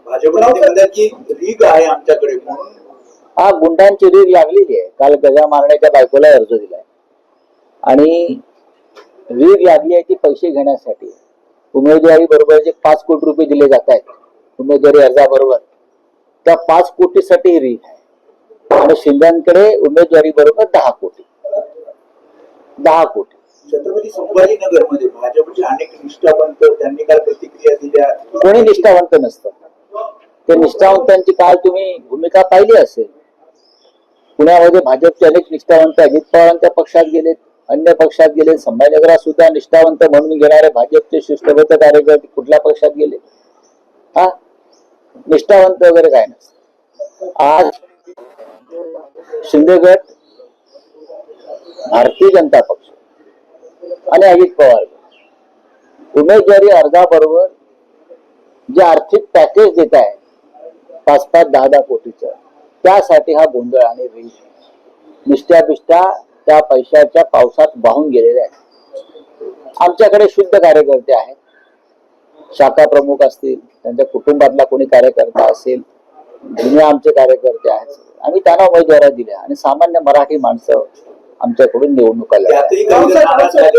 भाजपमध्ये की रीग आहे आमच्याकडे म्हणून हा गुंडांची रीग लागलेली आहे. काल गजा मारण्याच्या बायकोला अर्ज दिलाय आणि रीग लागली आहे ती पैसे घेण्यासाठी. उमेदवारी बरोबर जे 5 कोटी रुपये दिले जात आहेत उमेदवारी अर्जाबरोबर, त्या 5 कोटीसाठी रीग आहे आणि शिंदेकडे उमेदवारी बरोबर 10 कोटी. छत्रपती संभाजीनगर मध्ये भाजपचे अनेक निष्ठावंत त्यांनी काल प्रतिक्रिया दिल्या. कोणी निष्ठावंत नसतं. ते निष्ठावंतांची काल तुम्ही भूमिका पाहिली असेल. पुण्यामध्ये भाजपचे अनेक निष्ठावंत अजित पवारांच्या पक्षात गेलेत, अन्य पक्षात गेले. संभाजीनगरात सुद्धा निष्ठावंत म्हणून घेणारे भाजपचे शिस्तबद्ध कार्यकर्ते कुठल्या पक्षात गेले? हा, निष्ठावंत वगैरे काय नसतं. आज शिंदे गट, भारतीय जनता पक्ष आणि अजित पवार उमेदवारी अर्जाबरोबर जे आर्थिक पॅकेज देत आहे 5-5, 10-10 कोटीचं, त्यासाठी हा गोंधळ आणि रीग. निष्ठा त्या पैशाच्या पावसात वाहून गेलेल्या आहेत. आमच्याकडे शुद्ध कार्यकर्ते आहेत. शाखा प्रमुख असतील, त्यांच्या कुटुंबातला कोणी कार्यकर्ता असेल, जुने आमचे कार्यकर्ते आहेत. आम्ही त्यांना उमेदवारी दिल्या आणि सामान्य मराठी माणसं आमच्याकडून निवडणुका लढवली.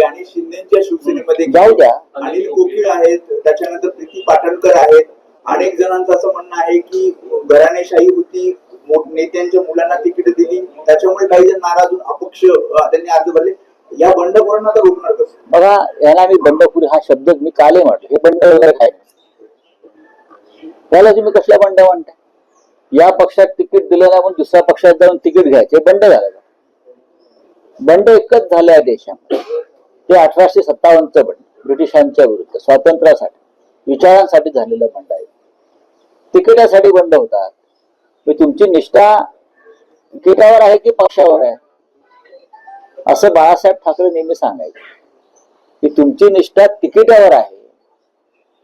आणि शिंदेच्या शिवसेनेमध्ये जाऊ द्या, अनिल कोकीळ आहेत, त्याच्यानंतर प्रीती पाटणकर आहेत. अनेक जणांचं असं म्हणणं आहे की घराणेशाही होती, नेत्यांच्या मुलांना तिकीट दिली, त्याच्यामुळे काही जण नाराज होऊन अपक्ष त्यांनी अर्ज भरले. या बंडखोरांना तर रोखणार कसं? बघा, याला मी बंडखोरी हा शब्द मी काले म्हटलं. हे बंड वगैरे काय त्याला तुम्ही कसल्या बंड म्हणताय? या पक्षात तिकीट दिलं नाही म्हणून दुसऱ्या पक्षात जाऊन तिकीट घ्यायचे बंड झालं का? बंड एकच झालं या देशात, ते 1857चं बंड, ब्रिटिशांच्या विरुद्ध स्वातंत्र्यासाठी, विचारांसाठी झालेलं बंड आहे. तिकिटासाठी बंड होतात. तुमची निष्ठा तिकिटावर आहे की पक्षावर आहे? असं बाळासाहेब ठाकरे नेहमी सांगायचे की तुमची निष्ठा तिकिटावर आहे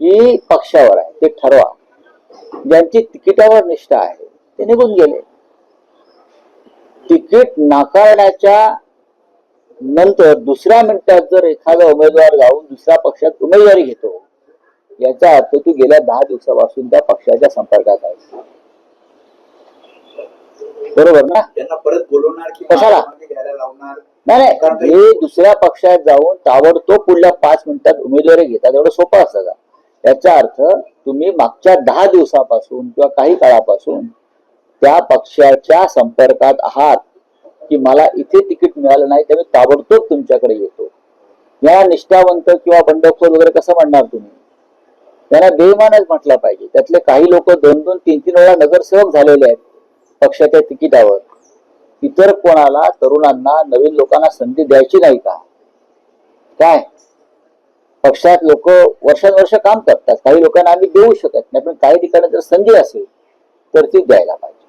की पक्षावर आहे ते ठरवा. ज्यांची तिकिटावर निष्ठा आहे ते निघून गेले. तिकीट नाकारण्याच्या नंतर दुसऱ्या मिनिटात जर एखादा उमेदवार जाऊन दुसऱ्या पक्षात उमेदवारी घेतो, याचा अर्थ तू गेल्या 10 दिवसापासून त्या पक्षाच्या संपर्कात आहे. बरोबर ना? त्यांना परत बोलवणार की कशाला घ्यायला लावणार? नाही, हे दुसऱ्या पक्षात जाऊन ताबडतोब पुढल्या 5 मिनिटात उमेदवारी घेतात, एवढं सोपं असतं का? याचा अर्थ तुम्ही मागच्या 10 दिवसापासून किंवा काही काळापासून त्या पक्षाच्या संपर्कात आहात की मला इथे तिकीट मिळालं नाही तर मी ताबडतोब तुमच्याकडे येतो. या निष्ठावंत किंवा बंडखोर वगैरे कसं म्हणणार तुम्ही? त्यांना बेईमानच म्हटलं पाहिजे. त्यातले काही लोक 2-2, 3-3 वेळा नगरसेवक झालेले आहेत पक्षाच्या तिकिटावर. इतर कोणाला, तरुणांना, नवीन लोकांना संधी द्यायची नाही का? काय पक्षात लोक वर्षानुवर्ष काम करतात. काही लोकांना आम्ही देऊ शकत नाही, पण काही ठिकाणी जर संधी असेल तर ती द्यायला पाहिजे.